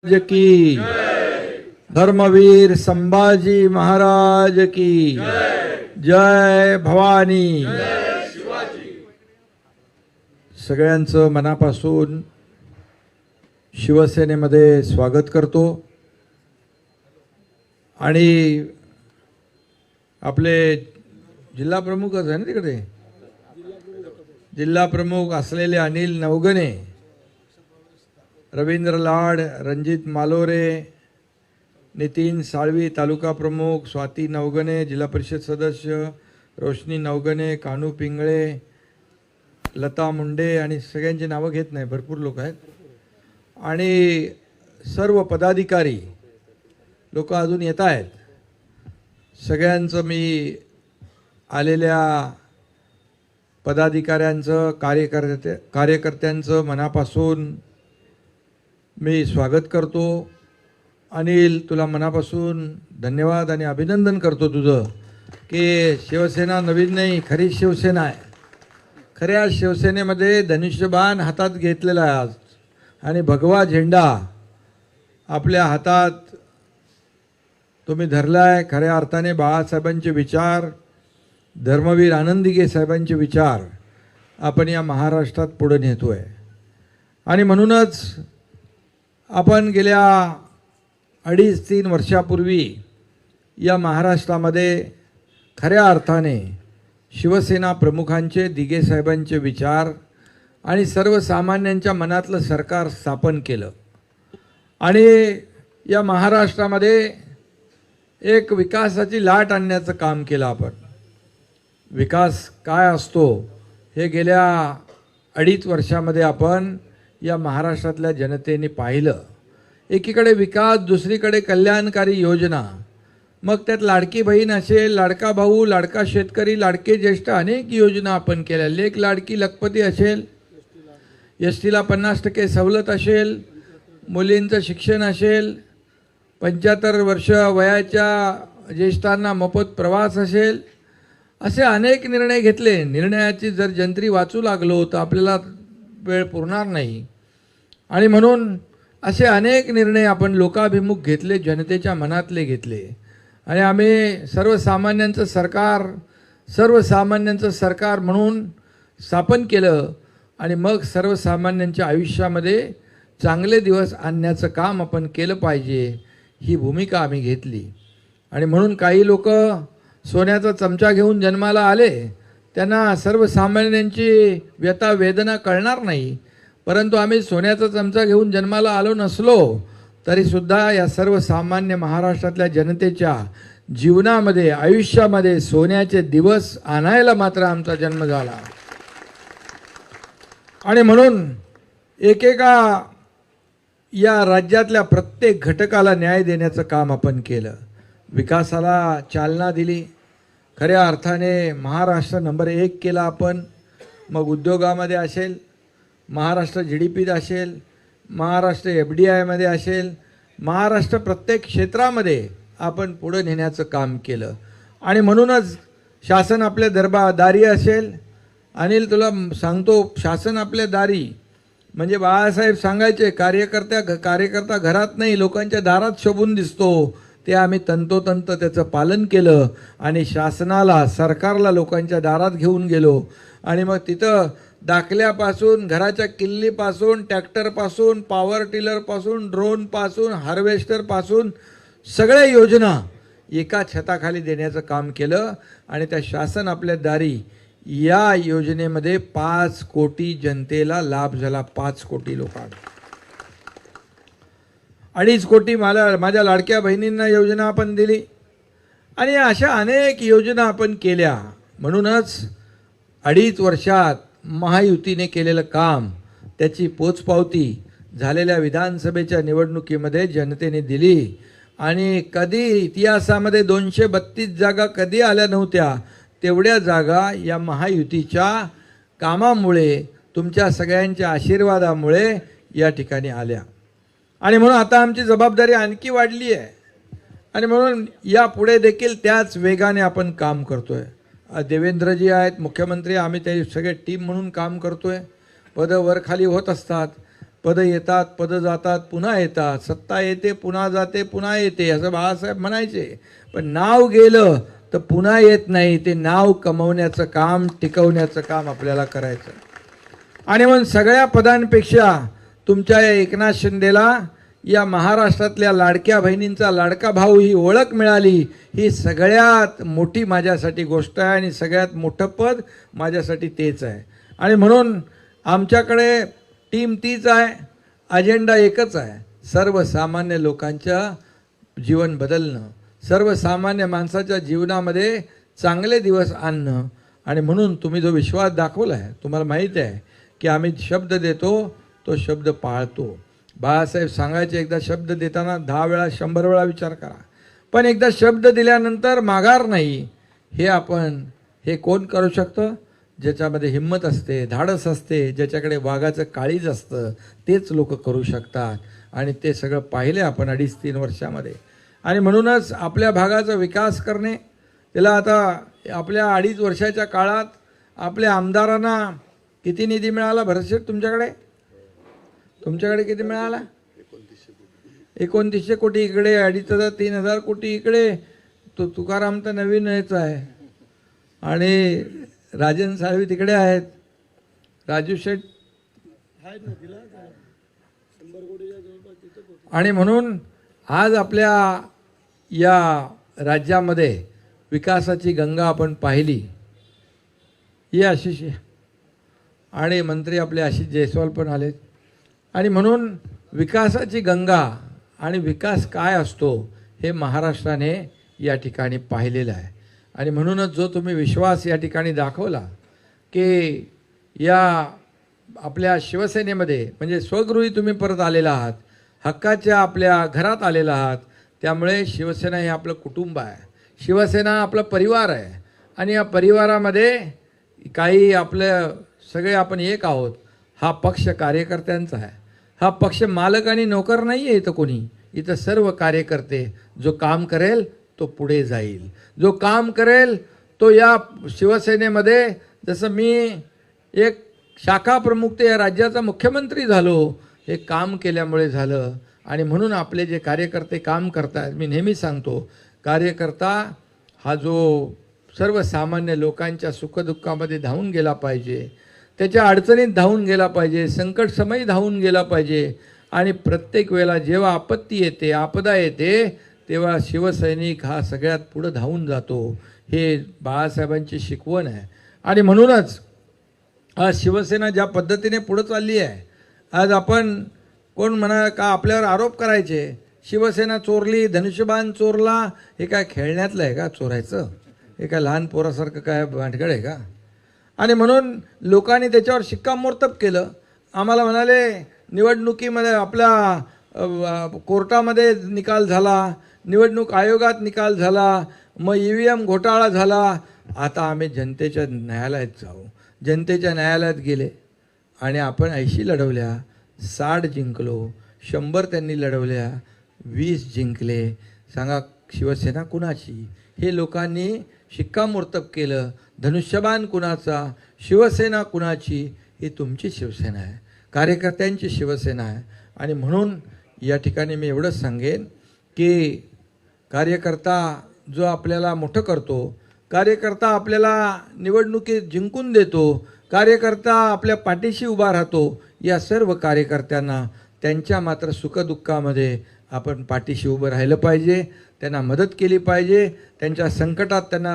की धर्मवीर संभाजी महाराज की जय भवानी। सगळ्यांचं मनापासून शिवसेनेमध्ये स्वागत करतो आणि आपले जिल्हा प्रमुखच आहे ना तिकडे, जिल्हा प्रमुख असलेले अनिल नवगणे, रवींद्र लाड, रणजित मालोरे, नितीन साळवी तालुका प्रमुख, स्वाती नवगणे जिल्हा परिषद सदस्य, रोशनी नवगणे, कानू पिंगळे, लता मुंडे आणि सगळ्यांची नावं घेत नाही, भरपूर लोक आहेत आणि सर्व पदाधिकारी लोक अजून येत आहेत। सगळ्यांचं मी आलेल्या पदाधिकाऱ्यांचं कार्यकर्त्यांचं मनापासून मी स्वागत करतो। अनिल, तुला मनापासून धन्यवाद आणि अभिनंदन करतो तुझं की शिवसेना नवीन नाही, खरी शिवसेना आहे। खऱ्या शिवसेनेमध्ये धनुष्यबाण हातात घेतलेला आहे आज आणि भगवा झेंडा आपल्या हातात तुम्ही धरलाय। खऱ्या अर्थाने बाळासाहेबांचे विचार, धर्मवीर आनंदीगे साहेबांचे विचार आपण या महाराष्ट्रात पुढे नेतोय आणि म्हणूनच आपण गेल्या 2.5-3 वर्षापूर्वी या महाराष्ट्रामध्ये खऱ्या अर्थाने शिवसेना प्रमुखांचे, दिगे साहेबांचे विचार आणि सर्वसामान्यांच्या मनातलं सरकार स्थापन केलं आणि या महाराष्ट्रामध्ये एक विकासाची लाट आणण्याचं काम केलं आपण। विकास काय असतो हे गेल्या 2.5 वर्षामध्ये आपण या महाराष्ट्रातल्या जनतेने पाहिलं। एकीकडे विकास, दुसरीकडे कल्याणकारी योजना, मग त्यात लाडकी बहीण असेल, लाडका भाऊ, लाडका शेतकरी, लाडके ज्येष्ठ, अनेक योजना आपण केल्या। लेक लाडकी लखपती असेल, एसटीला 50% सवलत असेल, मुलींचं शिक्षण असेल, 75 वर्ष वयाच्या ज्येष्ठांना मोफत प्रवास असेल, असे अनेक निर्णय घेतले। निर्णयाची जर जंत्री वाचू लागलो तर आपल्याला वेळ पुरणार नाही आणि म्हणून असे अनेक निर्णय आपण लोकाभिमुख घेतले, जनतेच्या मनातले घेतले आणि आम्ही सर्वसामान्यांचं सरकार म्हणून स्थापन केलं आणि मग सर्वसामान्यांच्या आयुष्यामध्ये चांगले दिवस आणण्याचं काम आपण केलं पाहिजे, ही भूमिका आम्ही घेतली आणि म्हणून काही लोक सोन्याचा चमचा घेऊन जन्माला आले, त्यांना सर्वसामान्यांची व्यथा वेदना कळणार नाही, परंतु आम्ही सोन्याचा चमचा घेऊन जन्माला आलो नसलो तरीसुद्धा या सर्वसामान्य महाराष्ट्रातल्या जनतेच्या जीवनामध्ये, आयुष्यामध्ये सोन्याचे दिवस आणायला मात्र आमचा जन्म झाला आणि म्हणून एकेका या राज्यातल्या प्रत्येक घटकाला न्याय देण्याचं काम आपण केलं, विकासाला चालना दिली। खऱ्या अर्थाने महाराष्ट्र नंबर 1 केला आपण। मग उद्योगामध्ये असेल, महाराष्ट्र GDPत असेल, महाराष्ट्र FDIमध्ये असेल, महाराष्ट्र प्रत्येक क्षेत्रामध्ये आपण पुढे नेण्याचं काम केलं आणि म्हणूनच शासन आपल्या दारी असेल। अनिल, तुला सांगतो, शासन आपल्या दारी म्हणजे बाळासाहेब सांगायचे, कार्यकर्ता घरात नाही, लोकांच्या दारात शोभून दिसतो, ते आम्ही तंतोतंत त्याचं पालन केलं आणि शासनाला, सरकारला लोकांच्या दारात घेऊन गेलो आणि मग तिथं दाखल्यापासून, घराच्या किल्लीपासून, ट्रॅक्टरपासून, पॉवर टिलरपासून, ड्रोनपासून, हार्वेस्टरपासून सगळ्या योजना एका छताखाली देण्याचं काम केलं आणि त्या शासन आपल्या दारी या योजनेमध्ये 5 कोटी जनतेला लाभ झाला। 5 कोटी लोकांना, 2.5 कोटी माझ्या लाडक्या बहिणींना योजना आपण दिली आणि अशा अनेक योजना आपण केल्या। म्हणूनच 2.5 वर्षात महायुतीने केलेलं काम, त्याची पोचपावती झालेल्या विधानसभेच्या निवडणुकीमध्ये जनतेने दिली आणि कधी इतिहासामध्ये 232 जागा कधी आल्या नव्हत्या, तेवढ्या जागा या महायुतीच्या कामामुळे, तुमच्या सगळ्यांच्या आशीर्वादामुळे या ठिकाणी आल्या आणि म्हणून आता आमची जबाबदारी आणखी वाढली आहे आणि म्हणून यापुढे देखील त्याच वेगाने आपण काम करतोय। देवेंद्रजी आहेत मुख्यमंत्री, आम्ही ते सगळे टीम म्हणून काम करतोय। पदं वर खाली होत असतात, पद येतात, पद जातात, पुन्हा येतात, सत्ता येते, पुन्हा जाते, पुन्हा येते, असं बाळासाहेब म्हणायचे. पण नाव गेलं तर पुन्हा येत नाही. ते नाव कमवण्याचं काम, टिकवण्याचं काम आपल्याला करायचं. आणि मग सगळ्या पदांपेक्षा तुमच्या या एकनाथ शिंदेला या महाराष्ट्रातल्या लाडक्या बहिणींचा लाडका भाऊ ही ओळख मिळाली, ही सगळ्यात मोठी माझ्यासाठी गोष्ट आहे. आणि सगळ्यात मोठं पद माझ्यासाठी तेच आहे. आणि म्हणून आमच्याकडे टीम तीच आहे, अजेंडा एकच आहे, सर्वसामान्य लोकांच्या जीवन बदलणं, सर्वसामान्य माणसाच्या जीवनामध्ये चांगले दिवस आणणं. आणि म्हणून तुम्ही जो विश्वास दाखवला आहे, तुम्हाला माहीत आहे की आम्ही शब्द देतो तो शब्द पाळतो. बाळासाहेब सांगायचे, एकदा शब्द देताना 10 वेळा 100 वेळा विचार करा, पण एकदा शब्द दिल्यानंतर माघार नाही. हे कोण करू शकतं? ज्याच्यामध्ये हिंमत असते, धाडस असते, ज्याच्याकडे वाघाचं काळीज असतं, तेच लोक करू शकतात. आणि ते सगळं पाहिले आपण 2.5-3 वर्षामध्ये. आणि म्हणूनच आपल्या भागाचा विकास करणे, त्याला आता आपल्या 2.5 वर्षाच्या काळात आपल्या आमदारांना किती निधी मिळाला भरतशेठ? तुमच्याकडे किती मिळाला? 2900 कोटी इकडे, 2,500-3,000 कोटी इकडे. तो तुकाराम तर नवीन यायचा आहे, आणि राजन साळवी तिकडे आहेत, राजू शेठ. आणि म्हणून आज आपल्या या राज्यामध्ये विकासाची गंगा आपण पाहिली. ही आशिष आणि मंत्री आपले आशिष जयस्वाल पण आलेत. आणि म्हणून विकासाची गंगा आणि विकास काय असतो हे महाराष्ट्राने या ठिकाणी पाहिलेलं आहे. आणि म्हणूनच जो तुम्ही विश्वास या ठिकाणी दाखवला की या आपल्या शिवसेनेमध्ये, म्हणजे स्वगृही तुम्ही परत आलेला आहात, हक्काच्या आपल्या घरात आलेला आहात, त्यामुळे शिवसेना हे आपलं कुटुंब आहे, शिवसेना आपला परिवार आहे. आणि या परिवारामध्ये काही आपलं सगळे आपण एक आहोत. हा पक्ष कार्यकर्त्यांचा आहे, हा पक्ष मालक आणि नोकर नाही आहे. इथं कोणी, इथं सर्व कार्यकर्ते. जो काम करेल तो पुढे जाईल, जो काम करेल तो या शिवसेनेमध्ये, जसं मी एक शाखा प्रमुख ते या राज्याचा मुख्यमंत्री झालो, हे काम केल्यामुळे झालं. आणि म्हणून आपले जे कार्यकर्ते काम करतात, मी नेहमी सांगतो, कार्यकर्ता हा जो सर्वसामान्य लोकांच्या सुखदुःखामध्ये धावून गेला पाहिजे, त्याच्या अडचणीत धावून गेला पाहिजे, संकटसमयी धावून गेला पाहिजे. आणि प्रत्येक वेळेला जेव्हा आपत्ती येते, आपदा येते, तेव्हा शिवसैनिक हा सगळ्यात पुढं धावून जातो. हे बाळासाहेबांची शिकवण आहे. आणि म्हणूनच आज शिवसेना ज्या पद्धतीने पुढं चालली आहे, आज आपण कोण म्हणा का आपल्यावर आरोप करायचे, शिवसेना चोरली, धनुष्यबाण चोरला, हे काय खेळण्यातलं आहे का चोरायचं? हे काय लहान पोरासारखं काय भांडगड आहे का? आणि म्हणून लोकांनी त्याच्यावर शिक्कामोर्तब केलं. आम्हाला म्हणाले निवडणुकीमध्ये आपल्या कोर्टामध्ये निकाल झाला, निवडणूक आयोगात निकाल झाला, मग EVM घोटाळा झाला, आता आम्ही जनतेच्या न्यायालयात जाऊ. जनतेच्या न्यायालयात गेले आणि आपण 80 लढवल्या, 60 जिंकलो, 100 त्यांनी लढवल्या, 20 जिंकले. सांगा शिवसेना कुणाची? हे लोकांनी शिक्कामोर्तब केलं. धनुष्यबाण कुणाचा, शिवसेना कुणाची? ही तुमची शिवसेना आहे, कार्यकर्त्यांची शिवसेना आहे. आणि म्हणून या ठिकाणी मी एवढंच सांगेन की कार्यकर्ता जो आपल्याला मोठं करतो, कार्यकर्ता आपल्याला निवडणुकीत जिंकून देतो, कार्यकर्ता आपल्या पाठीशी उभा राहतो, या सर्व कार्यकर्त्यांना त्यांच्या मात्र सुखदुःखामध्ये आपण पाठीशी उभं राहिलं पाहिजे, त्यांना मदत केली पाहिजे, त्यांच्या संकटात त्यांना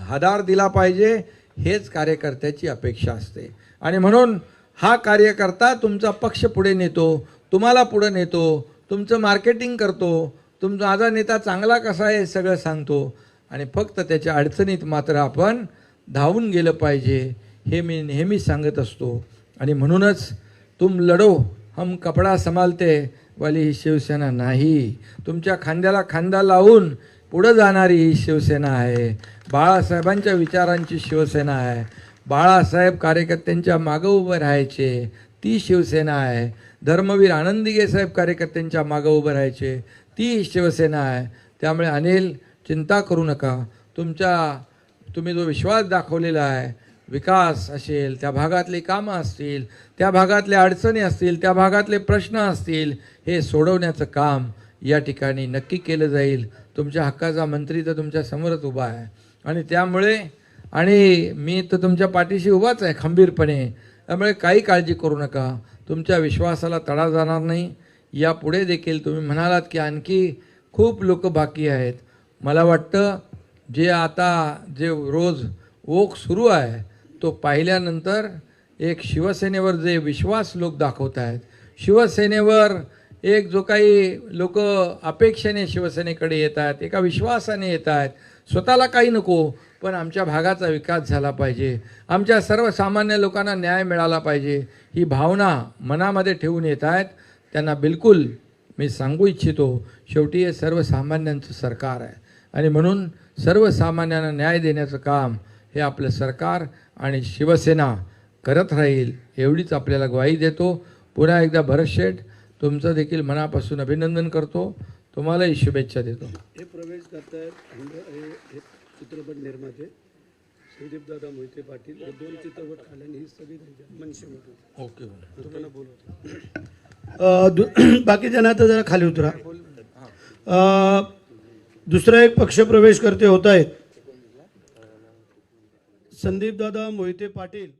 आधार दिला पाहिजे. हेच कार्यकर्त्याची अपेक्षा असते. आणि म्हणून हा कार्यकर्ता तुमचा पक्ष पुढे नेतो, तुम्हाला पुढे नेतो, तुमचं मार्केटिंग करतो, तुमचा माझा नेता चांगला कसा आहे हे सगळं सांगतो. आणि फक्त त्याच्या अडचणीत मात्र आपण धावून गेलं पाहिजे, हे मी नेहमी सांगत असतो. आणि म्हणूनच तुम लढो हम कपडा संभालते वाली ही शिवसेना नाही, तुमच्या खांद्याला खांदा लावून पुढं जाणारी ही शिवसेना आहे. बाळासाहेबांच्या विचारांची शिवसेना आहे. बाळासाहेब कार्यकर्त्यांच्या मागं उभं राहायचे, ती शिवसेना आहे. धर्मवीर आनंदीगे साहेब कार्यकर्त्यांच्या मागं उभं राहायचे, ती शिवसेना आहे. त्यामुळे अनिल चिंता करू नका. तुम्ही जो विश्वास दाखवलेला आहे, विकास असेल, त्या भागातली कामं असतील, त्या भागातल्या अडचणी असतील, त्या भागातले प्रश्न असतील, हे सोडवण्याचं काम या ठिकाणी नक्की केलं जाईल. तुमच्या हक्काचा मंत्री तर तुमच्या समोरच उभा आहे आणि त्यामुळे आणि मी तर तुमच्या पाठीशी उभाच आहे खंबीरपणे. त्यामुळे काही काळजी करू नका, तुमच्या विश्वासाला तडा जाणार नाही. यापुढे देखील तुम्ही म्हणालात की आणखी खूप लोक बाकी आहेत. मला वाटतं जे रोज ओघ सुरू आहे तो पाहिल्यानंतर एक शिवसेनेवर जे विश्वास लोक दाखवत आहेत, शिवसेनेवर एक जो काही लोक अपेक्षेने शिवसेनेकडे येत आहेत, एका विश्वासाने येत आहेत, स्वतःला काही नको पण आमच्या भागाचा विकास झाला पाहिजे, आमच्या सर्वसामान्य लोकांना न्याय मिळाला पाहिजे, ही भावना मनामध्ये ठेवून येत आहेत. त्यांना बिलकुल मी सांगू इच्छितो, शेवटी हे सर्वसामान्यांचं सरकार आहे आणि म्हणून सर्वसामान्यांना न्याय देण्याचं काम हे आपलं सरकार आणि शिवसेना करत राहील एवढीच आपल्याला ग्वाही देतो. पुन्हा एकदा भरत शेठ, तुमचं देखील मनापासून अभिनंदन करतो, तुम्हालाही शुभेच्छा देतो. हे प्रवेश करतायत हे चित्रपट निर्माते संदीपदादा मोहिते पाटील. हे 2 चित्रपट काढल्याने ही सगळी त्यांच्या मनशेमधून. ओके, तुम्हाला बोलवतो. बाकी जण आता जरा खाली उतरा. दुसरा एक पक्ष प्रवेश करते होत आहेत संदीपदादा मोहिते पाटील.